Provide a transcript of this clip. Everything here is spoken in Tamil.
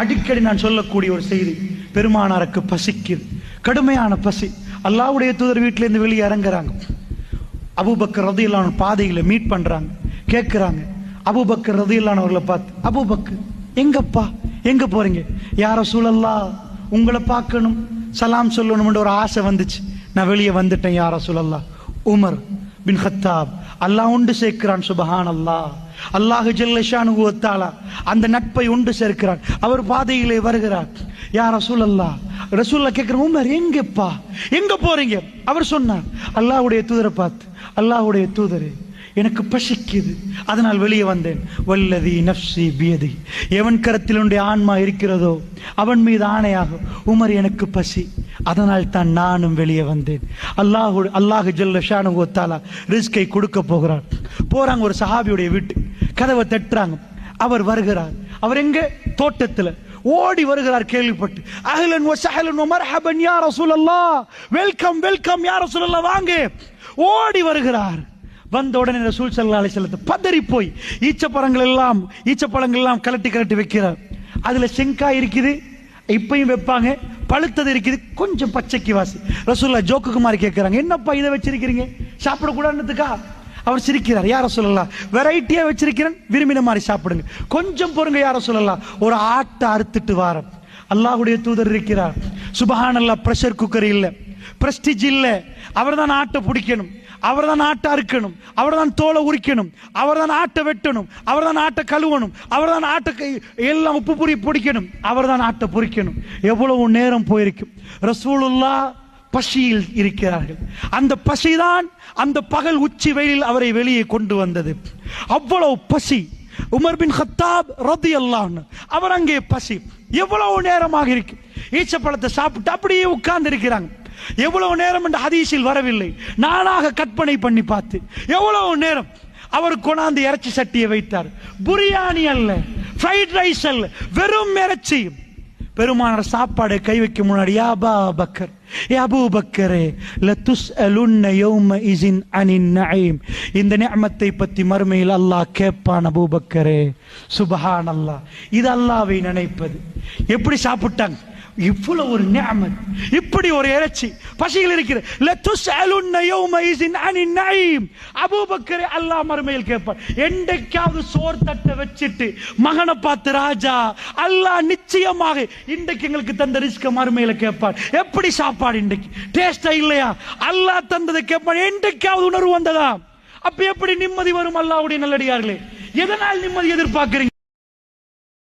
அடிக்கடி நான் சொல்லக்கூடிய ஒரு செய்தி, பெருமானாருக்கு பசிக்குது, கடுமையான பசி. அல்லாஹ்வுடைய தூதர் வீட்டிலேருந்து வெளியே இறங்குறாங்க. அபூபக்கர் ரலியல்லாஹு அன்ஹு பாதையில மீட் பண்றாங்க, கேட்கிறாங்க. அபூபக்கர் ரலியல்லாஹு அவர்களை பார்த்து, அபூபக்கர் எங்கப்பா, எங்க போறீங்க? யா ரசூலல்லாஹ், உங்களை பார்க்கணும், சலாம் சொல்லணும்னு ஒரு ஆசை வந்துச்சு, நான் வெளியே வந்துட்டேன் யா ரசூலல்லாஹ். உமர் பின் கத்தாப் அல்லாஹ் உண்டு சேர்க்கிறான். சுபஹானல்லாஹ், அல்லாஹ் ஜல்ல ஷானுஹு வ தஆலா அந்த நட்பை உண்டு சேர்க்கிறான். அவர் பாதையிலே வருகிறார். யா ரசூலல்லாஹ், ரசூலுல்லாஹ் கேட்கிறார், உமர் எங்கப்பா, எங்க போறீங்க? அவர் சொன்னார், அல்லாஹ்வுடைய தூதரை பார்த்து, அல்லாஹ்வுடைய தூதரே, எனக்கு பசிக்குது, அதனால் வெளியே வந்தேன். வல்லதி நஃப்ஸி பியதி, எவன் கரத்தில் உன்னுடைய ஆன்மா இருக்கிறதோ அவன் மீது ஆணையாக, உமர் எனக்கு பசி, அதனால் தான் நானும் வெளியே வந்தேன். அல்லாஹ் ஜல்ல ஷானுஹு வ தஆலா ரிஸ்கை கொடுக்க போகிறார். போறாங்க ஒரு சஹாபியுடைய வீட்டு, கதவை தட்டுறாங்க. அவர் வருகிறார். அவர் எங்க? தோட்டத்தில் ஓடி வருகிறார். கேள்விப்பட்டு, அஹ்லன் வ ஸஹலன் வ மர்ஹபன் யா ரசூலல்லாஹ், வெல்கம் வெல்கம் யா ரசூலல்லாஹ், வாங்க. ஓடி வருகிறார். வந்த உடனே ரசூல் ஸல்லல்லாஹு அலைஹி வஸல்லம் பதறி போய் ஈச்சப்பழங்கள் எல்லாம் கலட்டி கலட்டி வைக்கிறார். அதுல செங்காய் இருக்குது, இப்பயும் வைப்பாங்க, பழுத்தது இருக்குது, கொஞ்சம் பச்சைக்கு வாசி. ரசூலுல்லாஹ் ஜோக்குக்கு மாதிரி கேட்கிறாங்க, என்னப்பா இதை வச்சிருக்கிறீங்க, சாப்பிடக்கூடாதுக்கா? அவர் சிரிக்கிறார். யா ரசூலல்லாஹ், வெரைட்டியா வச்சிருக்கிறேன், விரும்பின மாதிரி சாப்பிடுங்க, கொஞ்சம் பொறுங்க யா ரசூலல்லாஹ், ஒரு ஆட்டை அறுத்துட்டு வாரம். அல்லாஹ்வுடைய தூதர் இருக்கிறார். சுபஹானல்லாஹ், பிரஷர் குக்கர் இல்ல, பிரஸ்டிஜ் இல்ல, அவர் தான் ஆட்டை பிடிக்கணும், அவர் தான் ஆட்டை அறுக்கணும், அவர் தான் தோலை உரிக்கணும், அவர் தான் ஆட்டை வெட்டணும், அவர் தான் ஆட்டை கழுவணும், அவர் தான் ஆட்டை எல்லாம் உப்பு பொறி பொடிக்கணும், அவர் தான் ஆட்டை பொறிக்கணும். எவ்வளவு நேரம் போயிருக்கும். ரசூலுல்லாஹ் பசியில் இருக்கிறார்கள். அந்த பசிதான் அந்த பகல் உச்சி வெயிலில் அவரை வெளியே கொண்டு வந்தது. அவ்வளவு பசி. உமர் பின் கத்தாப் ரலியல்லாஹு அன்ஹு அவர் அங்கே பசி. எவ்வளவு நேரமாக இருக்கு. ஈச்சப்பழத்தை சாப்பிட்டு அப்படியே உட்கார்ந்து இருக்கிறாங்க. எவ்வளவு நேரம் என்று ஹதீஸில் வரவில்லை, நானாக கற்பனை பண்ணி பார்த்து எவ்வளவு நேரம். அவர் கொண்டாந்து இறைச்சி சட்டியை வைத்தார். பிரியாணி அல்ல, ஃப்ரைட் ரைஸ் அல்ல, வெறும் இறைச்சி. பெருமானார் சாப்பாடை கை வைக்க முன்னாடி, யா அபூபக்கர், யா அபூபக்கரே, லதுஸ்அலுன்ன யௌமஇஸின் அனின் நஈம், இந்த நிஅமத்தை பற்றி மறுமையில் அல்லாஹ் கேட்பான் அபூபக்கரே. சுப்ஹானல்லாஹ், இது அல்லாஹ்வை நினைப்பது. எப்படி சாப்பிட்டாங்க? இவ்வளவு ஒரு நிஅமத், இப்படி ஒரு இறைச்சி பசியில் இருக்கிற. லதுஸ்அலுன்ன யௌமஇஸின் அனின் நஈம், அபூபக்கரே, அல்லாஹ் மறுமையில் கேட்பான். என்றைக்காவது சோறு தட்டை வச்சிட்டு மகனை பார்த்து, ராஜா, அல்லாஹ் நிச்சயமாக இன்றைக்கு எங்களுக்கு தந்த ரிஸ்க மறுமையில கேட்பான். எப்படி சாப்பாடு இன்றைக்கு டேஸ்டா இல்லையா? அல்லாஹ் தந்ததை கேட்பான். என்றைக்காவது உணர்வு வந்ததா? அப்ப எப்படி நிம்மதி வரும்? அல்லாஹ்வுடைய நல்லடியார்களே, எதனால் நிம்மதி எதிர்பார்க்கிறீங்க?